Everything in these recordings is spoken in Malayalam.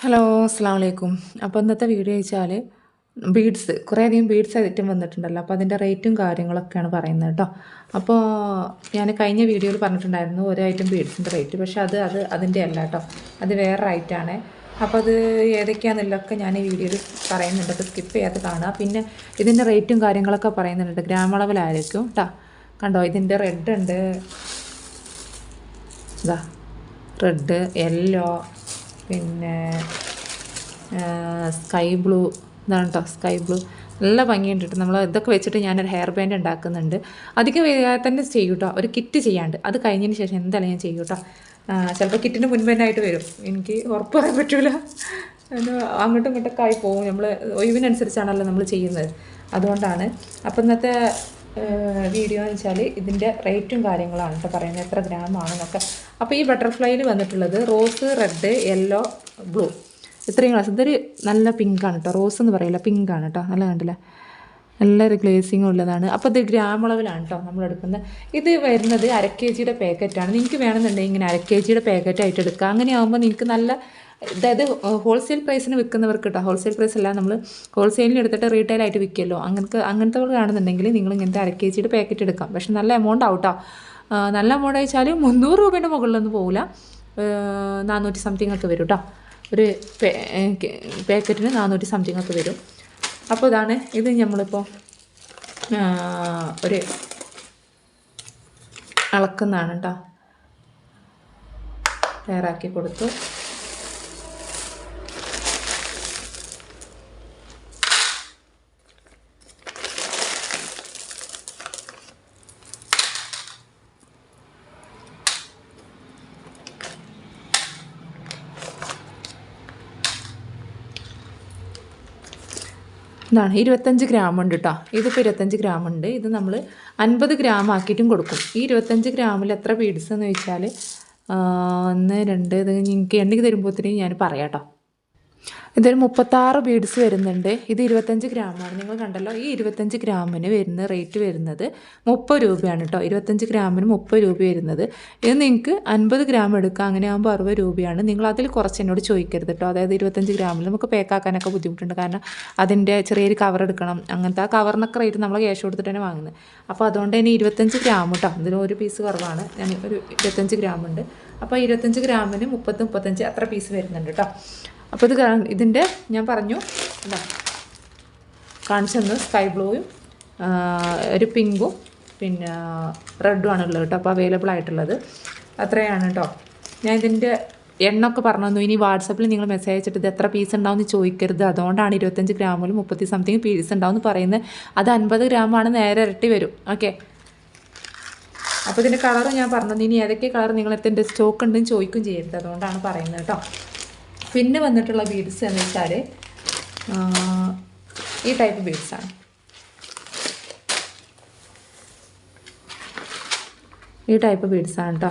ഹലോ അസ്സാം വലൈക്കും. അപ്പോൾ ഇന്നത്തെ വീഡിയോ വെച്ചാൽ ബീഡ്സ് കുറേയധികം ബീഡ്സ് ഐറ്റം വന്നിട്ടുണ്ടല്ലോ. അപ്പോൾ അതിൻ്റെ റേറ്റും കാര്യങ്ങളൊക്കെയാണ് പറയുന്നത് കേട്ടോ. അപ്പോൾ ഞാൻ കഴിഞ്ഞ വീഡിയോയിൽ പറഞ്ഞിട്ടുണ്ടായിരുന്നു ഒരു ഐറ്റം ബീഡ്സിൻ്റെ റേറ്റ്, പക്ഷേ അതിൻ്റെ അല്ല കേട്ടോ, അത് വേറെ റേറ്റാണ്. അപ്പോൾ അത് ഏതൊക്കെയാണെന്നുള്ളതൊക്കെ ഞാൻ ഈ വീഡിയോയിൽ പറയുന്നുണ്ട്, അപ്പോൾ സ്കിപ്പ് ചെയ്യാതെ കാണുക. പിന്നെ ഇതിൻ്റെ റേറ്റും കാര്യങ്ങളൊക്കെ പറയുന്നുണ്ട്, ഗ്രാമളവിലായിരിക്കും കേട്ടോ. കണ്ടോ, ഇതിൻ്റെ റെഡ് ഉണ്ട്, ഇതാ റെഡ്, യെല്ലോ, പിന്നെ സ്കൈ ബ്ലൂ, ഇതാണ് കേട്ടോ സ്കൈ ബ്ലൂ. നല്ല ഭംഗിയുണ്ട് കേട്ടോ. നമ്മൾ ഇതൊക്കെ വെച്ചിട്ട് ഞാനൊരു ഹെയർ ബാൻഡ് ഉണ്ടാക്കുന്നുണ്ട്. അധികം തന്നെ ചെയ്യും കേട്ടോ, ഒരു കിറ്റ് ചെയ്യാണ്ട്. അത് കഴിഞ്ഞതിന് ശേഷം എന്തായാലും ഞാൻ ചെയ്യും കേട്ടോ. ചിലപ്പോൾ കിറ്റിന് മുൻപന്നായിട്ട് വരും, എനിക്ക് ഉറപ്പ് പറയാൻ പറ്റില്ല. അങ്ങോട്ടും ഇങ്ങോട്ടൊക്കെ ആയി പോകും, നമ്മൾ ഒഴിവിനനുസരിച്ചാണല്ലോ നമ്മൾ ചെയ്യുന്നത്, അതുകൊണ്ടാണ്. അപ്പോൾ ഇന്നത്തെ വീഡിയോ എന്ന് വെച്ചാൽ ഇതിൻ്റെ റേറ്റും കാര്യങ്ങളാണ് കേട്ടോ പറയുന്നത്, എത്ര ഗ്രാമാണെന്നൊക്കെ. അപ്പോൾ ഈ ബട്ടർഫ്ലൈയിൽ വന്നിട്ടുള്ളത് റോസ്, റെഡ്, യെല്ലോ, ബ്ലൂ, ഇത്രയും കളേഴ്സ്. ഇതൊരു നല്ല പിങ്കാണ് കേട്ടോ, റോസ് എന്ന് പറയില്ല, പിങ്കാണ് കേട്ടോ. നല്ല കണ്ടില്ല, നല്ലൊരു ഗ്ലേസിങ് ഉള്ളതാണ്. അപ്പോൾ ഇത് ഗ്രാമളവിലാണ് കേട്ടോ നമ്മൾ എടുക്കുന്നത്. ഇത് വരുന്നത് 1/2 kg പാക്കറ്റാണ്. നിങ്ങൾക്ക് വേണമെന്നുണ്ടെങ്കിൽ ഇങ്ങനെ 1/2 kg പാക്കറ്റായിട്ട് എടുക്കുക. അങ്ങനെയാകുമ്പോൾ നിങ്ങൾക്ക് നല്ല, അതായത് ഹോൾസെയിൽ പ്രൈസിന് വിൽക്കുന്നവർക്ക് കേട്ടോ, ഹോൾസെയിൽ പ്രൈസ് അല്ല, നമ്മൾ ഹോൾസെയിലിന് എടുത്തിട്ട് റീറ്റെയിലായിട്ട് വിൽക്കുമല്ലോ, അങ്ങനത്തെ കാണുന്നുണ്ടെങ്കിൽ നിങ്ങൾ ഇങ്ങനത്തെ 1/2 kg പാക്കറ്റ് എടുക്കാം. പക്ഷെ നല്ല എമൗണ്ട് ആവട്ടോ. നല്ല എമൗണ്ട് അയച്ചാൽ 300 രൂപേൻ്റെ മുകളിലൊന്നും പോകില്ല, 400 സംതിങ് ഒക്കെ വരും കേട്ടോ. ഒരു പാക്കറ്റിന് 400 സംതിങ് ഒക്കെ വരും. അപ്പോൾ ഇതാണ്, ഇത് നമ്മളിപ്പോൾ ഒരു അളക്കുന്നതാണ് കേട്ടോ. തയ്യാറാക്കി കൊടുത്തു. ഇതാണ് 25 ഗ്രാം ഉണ്ട് കേട്ടോ. ഇതിപ്പോൾ 25 ഗ്രാം ഉണ്ട്. ഇത് നമ്മൾ 50 ഗ്രാം ആക്കിയിട്ടും കൊടുക്കും. ഈ 25 ഗ്രാമിൽ എത്ര ബീഡ്സ് എന്ന് ചോദിച്ചാൽ 1 2 ഇത് എനിക്ക് എണ്ണയ്ക്ക് തരുമ്പോഴത്തേനും ഞാൻ പറയാം കേട്ടോ. ഇതൊരു 36 ബീഡ്സ് വരുന്നുണ്ട്. ഇത് 25 ഗ്രാമാണ്. നിങ്ങൾ കണ്ടല്ലോ, ഈ 25 ഗ്രാമിന് വരുന്ന റേറ്റ് വരുന്നത് 30 രൂപയാണ് കേട്ടോ. 25 ഗ്രാമിന് 30 രൂപ വരുന്നത്. ഇത് നിങ്ങൾക്ക് 50 ഗ്രാം എടുക്കാം, അങ്ങനെ ആകുമ്പോൾ 60 രൂപയാണ്. നിങ്ങൾ അതിൽ കുറച്ച് എന്നോട് ചോദിക്കരുത് കേട്ടോ. അതായത് 25 ഗ്രാമിൽ നമുക്ക് പാക്കാക്കാനൊക്കെ ബുദ്ധിമുട്ടുണ്ട്, കാരണം അതിൻ്റെ ചെറിയൊരു കവർ എടുക്കണം. അങ്ങനത്തെ ആ കവറിനൊക്കെ റേറ്റ് നമ്മൾ ക്യാഷ് കൊടുത്തിട്ട് തന്നെ വാങ്ങുന്നത്. അപ്പോൾ അതുകൊണ്ട് തന്നെ 25 ഗ്രാം കേട്ടോ. ഇതിന് ഒരു പീസ് കുറവാണ്, ഞാൻ ഒരു 25 ഗ്രാം ഉണ്ട്. അപ്പോൾ 25 ഗ്രാമിന് 30-35 അത്ര പീസ് വരുന്നുണ്ട് കേട്ടോ. അപ്പോൾ ഇതിൻ്റെ ഞാൻ പറഞ്ഞു എന്താ കാണിച്ചു തന്നു, സ്കൈ ബ്ലൂയും ഒരു പിങ്കും പിന്നെ റെഡും ആണുള്ളത് കേട്ടോ. അപ്പോൾ അവൈലബിൾ ആയിട്ടുള്ളത് അത്രയാണ് കേട്ടോ. ഞാൻ ഇതിൻ്റെ എണ്ണമൊക്കെ പറഞ്ഞു തന്നു. ഇനി വാട്സപ്പിൽ നിങ്ങൾ മെസ്സേജ് അയച്ചിട്ട് ഇത് എത്ര പീസ് ഉണ്ടാവുമെന്ന് ചോദിക്കരുത്. അതുകൊണ്ടാണ് 25 ഗ്രാമിൽ 30 സംതിങ് പീസ് ഉണ്ടാവുമെന്ന് പറയുന്നത്. അത് 50 ഗ്രാമാണ്, നേരെ ഇരട്ടി വരും. ഓക്കെ. അപ്പോൾ ഇതിൻ്റെ കളർ ഞാൻ പറഞ്ഞു. ഇനി ഏതൊക്കെ കളർ നിങ്ങൾ എത്തിൻ്റെ സ്റ്റോക്ക് ഉണ്ടെന്ന് ചോദിക്കും ചെയ്യരുത്, അതുകൊണ്ടാണ് പറയുന്നത് കേട്ടോ. പിന്നെ വന്നിട്ടുള്ള ബീഡ്സ് എന്ന് വെച്ചാൽ ഈ ടൈപ്പ് ബീഡ്സാണ്. ഈ ടൈപ്പ് ബീഡ്സാണ് കേട്ടോ.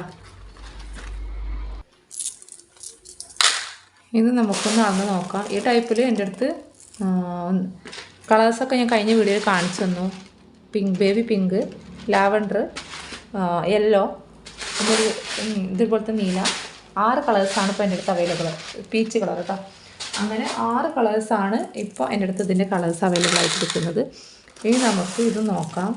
ഇത് നമുക്കൊന്ന് അളന്ന് നോക്കാം. ഈ ടൈപ്പിൽ എൻ്റെ അടുത്ത് കളേഴ്സൊക്കെ ഞാൻ കഴിഞ്ഞ വീഡിയോയിൽ കാണിച്ചു തന്നു. Pink, baby pink, lavender, yellow, ഇതുപോലത്തെ നീല, 6 കളേഴ്സാണ് ഇപ്പോൾ എൻ്റെ അടുത്ത് അവൈലബിൾ. പീച്ച് കളർ കേട്ടോ. അങ്ങനെ 6 കളേഴ്സാണ് ഇപ്പോൾ എൻ്റെ അടുത്ത് ഇതിൻ്റെ കളേഴ്സ് അവൈലബിൾ ആയിട്ട് എടുക്കുന്നത്. ഇനി നമുക്ക് ഇത് നോക്കാം.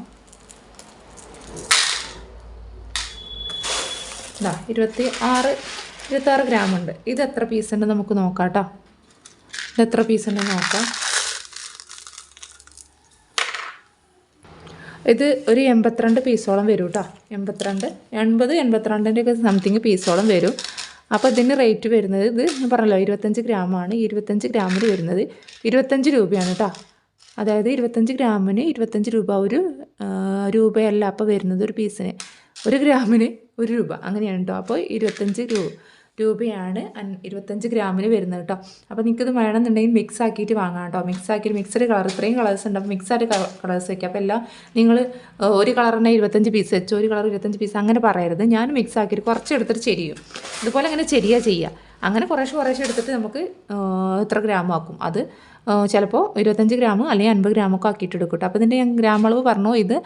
26 ഗ്രാം ഉണ്ട്. ഇത് എത്ര പീസ് ഉണ്ട് നമുക്ക് നോക്കാം കേട്ടോ. ഇത് എത്ര പീസ് ഉണ്ടെന്ന് നോക്കാം. ഇത് ഒരു 82 പീസോളം വരും കേട്ടോ. 82-82 ഒക്കെ സംതിങ് പീസോളം വരും. അപ്പോൾ ഇതിന് റേറ്റ് വരുന്നത്, ഇത് ഞാൻ പറഞ്ഞല്ലോ 25 ഗ്രാമാണ്. 25 ഗ്രാമിൽ വരുന്നത് 25 രൂപയാണ് കേട്ടോ. അതായത് 25 ഗ്രാമിന് 25 രൂപ. ഒരു രൂപയല്ല അപ്പോൾ വരുന്നത് ഒരു പീസിന്, 1 ഗ്രാമിന് 1 രൂപ, അങ്ങനെയാണ് കേട്ടോ. അപ്പോൾ 25 രൂപയാണ് 25 ഗ്രാമിന് വരുന്നത് കേട്ടോ. അപ്പോൾ നിങ്ങൾക്കിത് വേണമെന്നുണ്ടെങ്കിൽ മിക്സ് ആക്കിയിട്ട് വാങ്ങാം കേട്ടോ. മിക്സഡ് കളർ, ഇത്രയും കളേഴ്സ് ഉണ്ട്. അപ്പോൾ മിക്സഡ് കളേഴ്സ് വയ്ക്കുക. അപ്പോൾ എല്ലാം നിങ്ങൾ ഒരു കളറിനെ 25 പീസ് വെച്ചോ, ഒരു കളർ 25 പീസ് അങ്ങനെ പറയരുത്. ഞാൻ മിക്സ് ആക്കിയിട്ട് കുറച്ച് എടുത്തിട്ട് ചെരിയും. ഇതുപോലെ അങ്ങനെ ചെയ്യുക. അങ്ങനെ കുറേശ്ശെ എടുത്തിട്ട് നമുക്ക് ഇത്ര ഗ്രാം ആക്കും. അത് ചിലപ്പോൾ 25 ഗ്രാം അല്ലെങ്കിൽ 50 ഗ്രാമൊക്കെ ആക്കിയിട്ട് എടുക്കും കേട്ടോ. അപ്പോൾ ഇതിൻ്റെ ഞാൻ ഗ്രാം അളവ് പറഞ്ഞു. ഇത്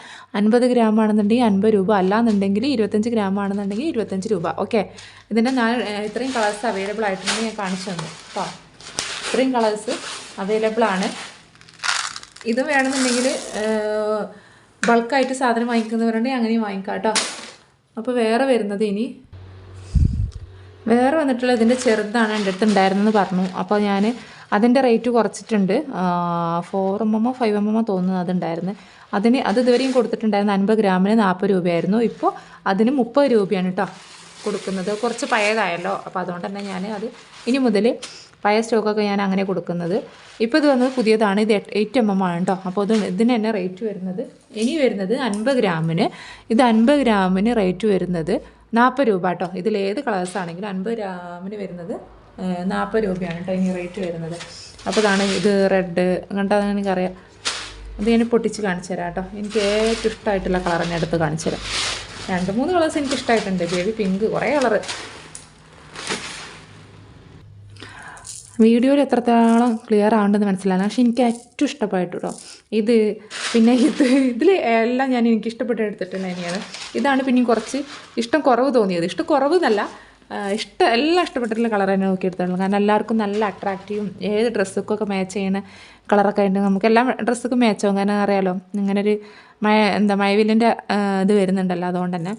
50 ഗ്രാം ആണെന്നുണ്ടെങ്കിൽ 50 രൂപ, അല്ലാന്നുണ്ടെങ്കിൽ 25 ഗ്രാം ആണെന്നുണ്ടെങ്കിൽ 25 രൂപ. ഓക്കെ. ഇതിൻ്റെ ഇത്രയും കളേഴ്സ് അവൈലബിൾ ആയിട്ടുണ്ടെങ്കിൽ ഞാൻ കാണിച്ചു തന്നു കേട്ടോ. ഇത്രയും കളേഴ്സ് അവൈലബിൾ ആണ്. ഇത് വേണമെന്നുണ്ടെങ്കിൽ ബൾക്കായിട്ട് സാധനം വാങ്ങിക്കുന്നവരുണ്ടെങ്കിൽ അങ്ങനെയും വാങ്ങിക്കാം കേട്ടോ. അപ്പോൾ വേറെ വരുന്നത് വേറെ വന്നിട്ടുള്ള ഇതിൻ്റെ ചെറുതാണ് എൻ്റെ അടുത്ത് ഉണ്ടായിരുന്നെന്ന് പറഞ്ഞു. അപ്പോൾ ഞാൻ അതിൻ്റെ റേറ്റ് കുറച്ചിട്ടുണ്ട്. 4mm 5mm തോന്നുന്നു അതുണ്ടായിരുന്നു. അത് ഇതുവരെയും കൊടുത്തിട്ടുണ്ടായിരുന്നു 50 ഗ്രാമിന് 40 രൂപയായിരുന്നു. ഇപ്പോൾ അതിന് 30 രൂപയാണ് കേട്ടോ കൊടുക്കുന്നത്. കുറച്ച് പഴയതായല്ലോ, അപ്പോൾ അതുകൊണ്ട് തന്നെ ഞാൻ അത് ഇനി മുതൽ പഴയ സ്റ്റോക്കൊക്കെ ഞാൻ അങ്ങനെ കൊടുക്കുന്നത്. ഇപ്പോൾ ഇത് വന്നത് പുതിയതാണ്. ഇത് 8mm ആണ് കേട്ടോ. അപ്പോൾ ഇതിന് തന്നെ റേറ്റ് വരുന്നത് ഇനി വരുന്നത് 50 ഗ്രാമിന്. ഇത് 50 ഗ്രാമിന് റേറ്റ് വരുന്നത് 40 രൂപ കേട്ടോ. ഇതിലേത് കളേഴ്സ് ആണെങ്കിലും 50 ഗ്രാമിന് വരുന്നത് 40 രൂപയാണ് കേട്ടോ ഇനി റേറ്റ് വരുന്നത്. അപ്പോൾ ഇതാണ് ഇത് റെഡ് കണ്ടാൽ എനിക്കറിയാം. അത് ഞാൻ പൊട്ടിച്ച് കാണിച്ചു തരാം കേട്ടോ. എനിക്ക് ഏറ്റവും ഇഷ്ടമായിട്ടുള്ള കളർ തന്നെ എടുത്ത് കാണിച്ചു തരാം. 2-3 കളേഴ്സ് എനിക്ക് ഇഷ്ടമായിട്ടുണ്ട്. ബേബി പിങ്ക്, കുറേ കളറ്. വീഡിയോയിൽ എത്രത്തോളം ക്ലിയർ ആവേണ്ടതെന്ന് മനസ്സിലാകും. പക്ഷേ എനിക്ക് ഏറ്റവും ഇഷ്ടപ്പെട്ടു കേട്ടോ ഇത്. പിന്നെ ഇതിൽ എല്ലാം എനിക്ക് ഇഷ്ടപ്പെട്ട് എടുത്തിട്ടുള്ള തന്നെയാണ്. ഇതാണ് പിന്നെയും കുറച്ച് ഇഷ്ടം കുറവ് തോന്നിയത്. ഇഷ്ടം കുറവ് എന്നല്ല, എല്ലാം ഇഷ്ടപ്പെട്ടിട്ടുള്ള കളർ തന്നെ നോക്കിയെടുത്തുള്ളൂ. കാരണം എല്ലാവർക്കും നല്ല അട്രാക്റ്റീവും ഏത് ഡ്രസ്സൊക്കെ മാച്ച് ചെയ്യുന്ന കളറൊക്കെ ആയിട്ട് നമുക്ക് എല്ലാ ഡ്രസ്സൊക്കെ മാച്ചാവും. കാരണം അറിയാലോ ഇങ്ങനെ ഒരു മഴവില്ലിൻ്റെ ഇത് വരുന്നുണ്ടല്ലോ, അതുകൊണ്ട് തന്നെ.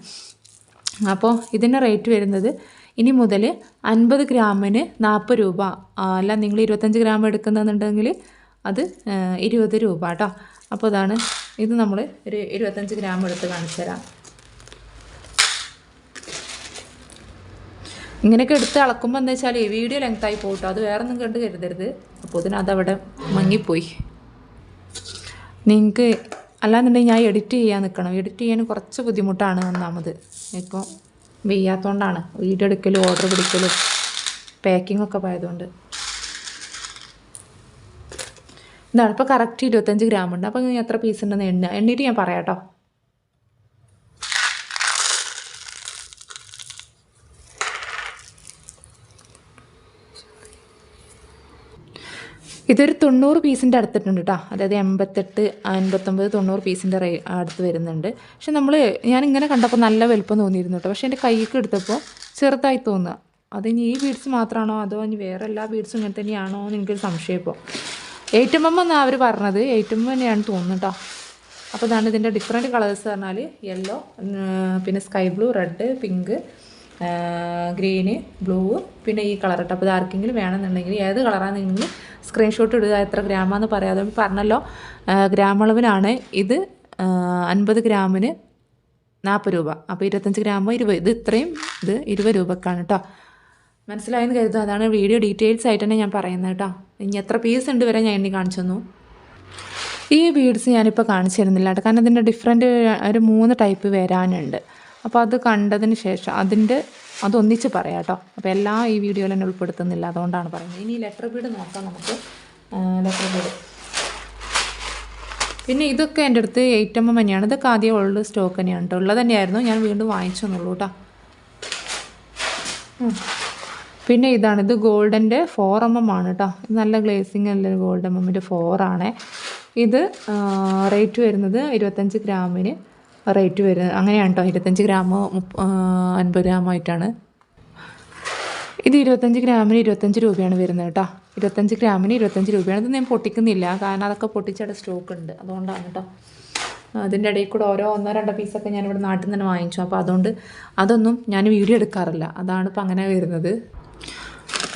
അപ്പോൾ ഇതിൻ്റെ റേറ്റ് വരുന്നത് ഇനി മുതൽ 50 ഗ്രാമിന് 40 രൂപ. അല്ല നിങ്ങൾ 25 ഗ്രാം എടുക്കുന്നുണ്ടെങ്കിൽ അത് 20 രൂപ കേട്ടോ. അപ്പോൾ ഇതാണ് ഇത്. നമ്മൾ ഒരു 25 ഗ്രാം എടുത്ത് കാണിച്ചു തരാം. ഇങ്ങനെയൊക്കെ എടുത്ത് അളക്കുമ്പോൾ എന്താ വെച്ചാൽ വീഡിയോ ലെങ്ത്തായി പോകട്ടോ. അത് വേറെ ഒന്നും കണ്ട് കരുതരുത്. അപ്പോൾ അതവിടെ മങ്ങിപ്പോയി. നിങ്ങൾക്ക് അല്ലാന്നുണ്ടെങ്കിൽ ഞാൻ എഡിറ്റ് ചെയ്യാൻ നിൽക്കണം. എഡിറ്റ് ചെയ്യാൻ കുറച്ച് ബുദ്ധിമുട്ടാണ് ഒന്നാമത്. ഇപ്പോൾ വെയ്യാത്തതുകൊണ്ടാണ് വീഡിയോ എടുക്കലും ഓർഡർ പിടിക്കലും പാക്കിംഗ് ഒക്കെ പോയതുകൊണ്ട്. ഇതാണ് ഇപ്പോൾ കറക്റ്റ് 25 ഗ്രാം ഉണ്ട്. അപ്പോൾ എത്ര പീസ് ഉണ്ടെന്ന് എണ്ണിയിട്ട് ഞാൻ പറയാം കേട്ടോ. ഇതൊരു 90 പീസിൻ്റെ അടുത്തിട്ടുണ്ട് കേട്ടോ. അതായത് 88, 89, 90 പീസിൻ്റെ അടുത്ത് വരുന്നുണ്ട്. പക്ഷെ ഞാനിങ്ങനെ കണ്ടപ്പോൾ നല്ല വലുപ്പം തോന്നിയിരുന്നു കേട്ടോ. പക്ഷേ എൻ്റെ കൈക്ക് എടുത്തപ്പോൾ ചെറുതായി തോന്നുക. അതിനി ഈ ബീഡ്സ് മാത്രമാണോ അതോ ഇനി വേറെ എല്ലാ ബീഡ്സും ഇങ്ങനെ തന്നെയാണോ എന്ന് എനിക്കൊരു സംശയം. ഇപ്പോൾ 8mm എന്നാണ് അവർ പറഞ്ഞത്. 8mm തന്നെയാണ് തോന്നുന്നു കേട്ടോ. അപ്പോൾ ഇതാണ് ഇതിൻ്റെ ഡിഫറെൻറ്റ് കളേഴ്സ് പറഞ്ഞാൽ യെല്ലോ, പിന്നെ sky blue, red, pink, green, blue, പിന്നെ ഈ കളർ കേട്ടോ. അപ്പോൾ ഇത് ആർക്കെങ്കിലും വേണമെന്നുണ്ടെങ്കിൽ ഏത് കളറാണെന്നെങ്കിൽ സ്ക്രീൻഷോട്ട് ഇടുക. എത്ര ഗ്രാമാണെന്ന് പറയാതെ പറഞ്ഞല്ലോ. ഗ്രാം അളവിലാണ് ഇത്. 50 ഗ്രാമിന് 40 രൂപ. അപ്പോൾ 25 ഗ്രാമോ 20. ഇത് ഇത്രയും ഇത് 20 രൂപക്കാണ് കേട്ടോ. മനസ്സിലായെന്ന് കരുതും. അതാണ് വീഡിയോ ഡീറ്റെയിൽസ് ആയിട്ട് തന്നെ ഞാൻ പറയുന്നത് കേട്ടോ. ഇനി എത്ര പീസ് ഉണ്ട് വരെ ഞാൻ എണ്ണി കാണിച്ചു തന്നു. ഈ ബീഡ്സ് ഞാനിപ്പോൾ കാണിച്ചു തരുന്നില്ല കേട്ടോ. കാരണം ഇതിൻ്റെ ഡിഫറെൻറ്റ് ഒരു 3 ടൈപ്പ് വരാനുണ്ട്. അപ്പോൾ അത് കണ്ടതിന് ശേഷം അതൊന്നിച്ച് പറയാം കേട്ടോ. അപ്പോൾ എല്ലാം ഈ വീഡിയോയിൽ തന്നെ ഉൾപ്പെടുത്തുന്നില്ല, അതുകൊണ്ടാണ് പറയുന്നത്. ഇനി ലെറ്റർ ബീഡ് നോക്കാം നമുക്ക്. ലെറ്റർ ബീഡ് പിന്നെ ഇതൊക്കെ എൻ്റെ അടുത്ത് 8mm തന്നെയാണ്. ഇതൊക്കെ ആദ്യം ഉള്ള സ്റ്റോക്ക് തന്നെയാണ് കേട്ടോ. ഉള്ളത് തന്നെയായിരുന്നു, ഞാൻ വീണ്ടും വാങ്ങിച്ചെന്നുള്ളൂ കേട്ടോ. പിന്നെ ഇത് ഗോൾഡൻ്റെ 4mm ആണ് കേട്ടോ. ഇത് നല്ല ഗ്ലേസിങ് അല്ല, ഗോൾഡ് MM-ൻ്റെ 4 ആണ്. ഇത് റേറ്റ് വരുന്നത് 25 ഗ്രാമിന് റേറ്റ് വരുന്നത് അങ്ങനെയാണ് കേട്ടോ. 25 ഗ്രാമോ 50 ഗ്രാമായിട്ടാണ്. ഇത് 25 ഗ്രാമിന് 25 രൂപയാണ് വരുന്നത് കേട്ടോ. 25 ഗ്രാമിന് 25 രൂപയാണ്. ഇത് ഞാൻ പൊട്ടിക്കുന്നില്ല, കാരണം അതൊക്കെ പൊട്ടിച്ചവിടെ സ്റ്റോക്ക് ഉണ്ട്, അതുകൊണ്ടാണ് കേട്ടോ. അതിൻ്റെ ഇടയിൽ കൂടെ 1-2 പീസൊക്കെ ഞാനിവിടെ നാട്ടിൽ നിന്ന് തന്നെ വാങ്ങിച്ചു. അപ്പോൾ അതുകൊണ്ട് അതൊന്നും ഞാൻ വീഡിയോ എടുക്കാറില്ല. അതാണ് ഇപ്പോൾ അങ്ങനെ വരുന്നത്.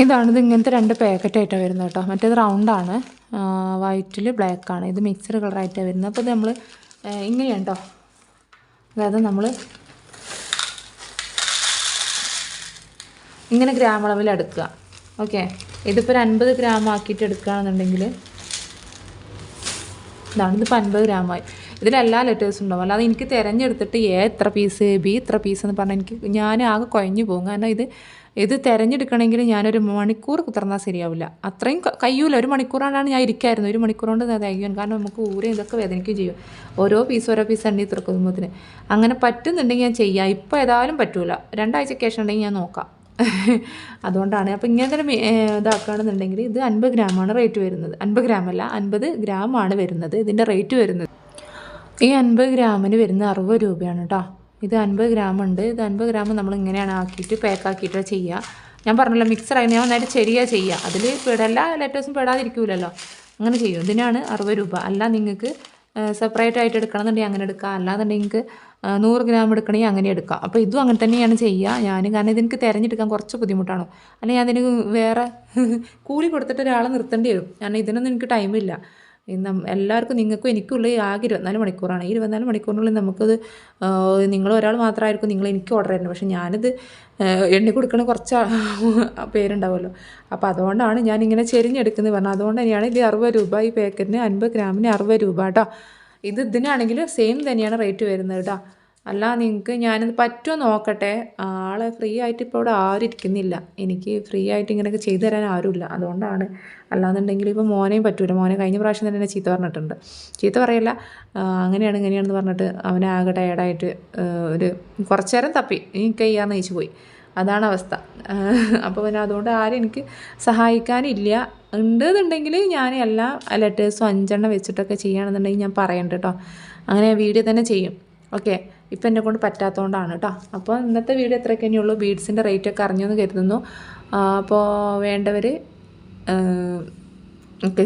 ഇതാണിത്. ഇങ്ങനത്തെ 2 പാക്കറ്റായിട്ടാണ് വരുന്നത് കേട്ടോ. മറ്റേത് റൗണ്ടാണ്, വൈറ്റിൽ ബ്ലാക്കാണ്. ഇത് മിക്സഡ് കളറായിട്ടാണ് വരുന്നത്. അപ്പോൾ ഇത് നമ്മൾ ഇങ്ങനെയാണ് കേട്ടോ. അതായത് നമ്മൾ ഇങ്ങനെ ഗ്രാം അളവിൽ എടുക്കുക. ഓക്കെ, ഇതിപ്പോൾ 50 ഗ്രാം ആക്കിയിട്ട് എടുക്കുകയാണെന്നുണ്ടെങ്കിൽ ഇതിപ്പോൾ 50 ഗ്രാമായി. ഇതിലെല്ലാ ലെറ്റേഴ്സും ഉണ്ടാവും. അല്ലാതെ എനിക്ക് തിരഞ്ഞെടുത്തിട്ട് എത്ര പീസ്, ബി ഇത്ര പീസ് എന്ന് പറഞ്ഞാൽ ഞാൻ ആകെ കുഴഞ്ഞു പോകും. കാരണം ഇത് തിരഞ്ഞെടുക്കണമെങ്കിൽ ഞാനൊരു മണിക്കൂർ കുത്തിറന്നാൽ ശരിയാവില്ല. അത്രയും കഴിയൂല. 1 മണിക്കൂറാണ് ഞാൻ ഇരിക്കായിരുന്നു. 1 മണിക്കൂർ കൊണ്ട് കഴിയും. കാരണം നമുക്ക് ഊരയും ഇതൊക്കെ വേദനിക്കുകയും ചെയ്യും. ഓരോ പീസ് എണ്ണി തുറക്കുമ്പോഴത്തിന്. അങ്ങനെ പറ്റുന്നുണ്ടെങ്കിൽ ഞാൻ ചെയ്യാം. ഇപ്പോൾ ഏതായാലും പറ്റൂല. 2 ആഴ്ചയ്ക്ക് ശേഷം ഉണ്ടെങ്കിൽ ഞാൻ നോക്കാം. അതുകൊണ്ടാണ്. അപ്പോൾ ഇങ്ങനത്തെ ഇതാക്കുകയാണെന്നുണ്ടെങ്കിൽ ഇത് 50 ഗ്രാമാണ് റേറ്റ് വരുന്നത്. 50 ഗ്രാമല്ല, 50 ഗ്രാമാണ് വരുന്നത് ഇതിൻ്റെ റേറ്റ് വരുന്നത്. ഈ 50 ഗ്രാമിന് വരുന്നത് 60 രൂപയാണ് കേട്ടോ. ഇത് 50 ഗ്രാം ഉണ്ട്. ഇത് 50 ഗ്രാം നമ്മൾ ഇങ്ങനെയാണ് ആക്കിയിട്ട് പാക്കാക്കിയിട്ട് ചെയ്യുക. ഞാൻ പറഞ്ഞല്ലോ മിക്സറായി ഞാൻ നന്നായിട്ട് ചെറിയ ചെയ്യുക. അതിൽ എല്ലാ ലെറ്റേഴ്സും പെടാതിരിക്കൂലല്ലോ, അങ്ങനെ ചെയ്യും. ഇതിനാണ് 60 രൂപ. അല്ല നിങ്ങൾക്ക് സെപ്പറേറ്റ് ആയിട്ട് എടുക്കണമെന്നുണ്ടെങ്കിൽ അങ്ങനെ എടുക്കാം, അല്ലാന്നുണ്ടെങ്കിൽ നിങ്ങൾക്ക് 100 ഗ്രാം എടുക്കണമെങ്കിൽ അങ്ങനെ എടുക്കാം. അപ്പോൾ ഇതും അങ്ങനെ തന്നെയാണ് ചെയ്യുക ഞാൻ, കാരണം ഇതെനിക്ക് തിരഞ്ഞെടുക്കാൻ കുറച്ച് ബുദ്ധിമുട്ടാണ്. അല്ലെങ്കിൽ ഞാൻ അതിന് വേറെ കൂലി കൊടുത്തിട്ട് ഒരാളെ നിർത്തേണ്ടി വരും, കാരണം ഇതിനൊന്നും എനിക്ക് ടൈമില്ല. എല്ലാവർക്കും നിങ്ങൾക്കും എനിക്കുള്ള ആകെ 24 മണിക്കൂറാണ്. ഈ 24 മണിക്കൂറിനുള്ളിൽ നമുക്കത് നിങ്ങൾ ഒരാൾ മാത്രമായിരിക്കും നിങ്ങൾ എനിക്ക് ഓർഡർ തരുന്നത്, പക്ഷേ ഞാനിത് എണ്ണി കൊടുക്കണ കുറച്ച് പേരുണ്ടാവുമല്ലോ. അപ്പോൾ അതുകൊണ്ടാണ് ഞാനിങ്ങനെ ചെരിഞ്ഞെടുക്കുന്നത് പറഞ്ഞത്. അതുകൊണ്ട് തന്നെയാണ് ഇത് 60 രൂപ, ഈ പാക്കറ്റിന് 50 ഗ്രാമിന് 60 രൂപ കേട്ടോ. ഇതിനാണെങ്കിൽ സെയിം തന്നെയാണ് റേറ്റ് വരുന്നത് കേട്ടോ. അല്ല നിങ്ങൾക്ക് ഞാനിത് പറ്റുമോ നോക്കട്ടെ, ആളെ ഫ്രീ ആയിട്ട് ഇപ്പോൾ ഇവിടെ ആരും ഇരിക്കുന്നില്ല, എനിക്ക് ഫ്രീ ആയിട്ട് ഇങ്ങനെയൊക്കെ ചെയ്തു തരാൻ ആരുമില്ല, അതുകൊണ്ടാണ്. അല്ലാന്നുണ്ടെങ്കിൽ ഇപ്പോൾ മോനെയും പറ്റൂല, മോനെ കഴിഞ്ഞ പ്രാവശ്യം തന്നെ എന്നെ ചീത്ത പറഞ്ഞിട്ടുണ്ട്. ചീത്ത പറയല്ല, അങ്ങനെയാണ് ഇങ്ങനെയാണെന്ന് പറഞ്ഞിട്ട് അവനെ ആകെ ടയർഡായിട്ട് ഒരു കുറച്ച് നേരം തപ്പി എനിക്ക് കയ്യാന്ന് നയിച്ചു പോയി. അതാണ് അവസ്ഥ. അപ്പോൾ പിന്നെ അതുകൊണ്ട് ആരും എനിക്ക് സഹായിക്കാനില്ല. ഉണ്ടെന്നുണ്ടെങ്കിൽ ഞാൻ എല്ലാ ലെറ്റേഴ്സും 5 വെച്ചിട്ടൊക്കെ ചെയ്യുകയാണെന്നുണ്ടെങ്കിൽ ഞാൻ പറയണ്ട കേട്ടോ, അങ്ങനെ വീഡിയോ തന്നെ ചെയ്യും. ഓക്കെ, ഇപ്പം എന്നെ കൊണ്ട് പറ്റാത്തതുകൊണ്ടാണ് കേട്ടോ. അപ്പോൾ ഇന്നത്തെ വീഡിയോ ഇത്രയൊക്കെ തന്നെയുള്ളൂ. ബീഡ്സിൻ്റെ റേറ്റൊക്കെ അറിഞ്ഞെന്ന് കരുതുന്നു. അപ്പോൾ വേണ്ടവർ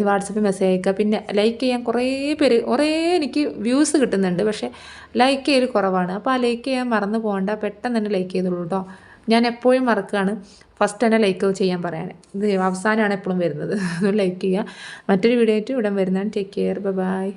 വാട്സപ്പിൽ മെസ്സേജ് അയക്കുക. പിന്നെ ലൈക്ക് ചെയ്യാൻ കുറേ എനിക്ക് വ്യൂസ് കിട്ടുന്നുണ്ട്, പക്ഷേ ലൈക്ക് ചെയ്യൽ കുറവാണ്. അപ്പോൾ ആ ലൈക്ക് ചെയ്യാൻ മറന്നു പോകണ്ട, പെട്ടെന്ന് തന്നെ ലൈക്ക് ചെയ്തോളൂ കേട്ടോ. ഞാൻ എപ്പോഴും മറക്കുകയാണ് ഫസ്റ്റ് തന്നെ ലൈക്ക് ചെയ്യാൻ പറയാൻ, ഇത് അവസാനമാണ് എപ്പോഴും വരുന്നത്. ലൈക്ക് ചെയ്യുക. മറ്റൊരു വീഡിയോ ആയിട്ട് ഇവിടെ വരുന്നതാണ്. Take care, by.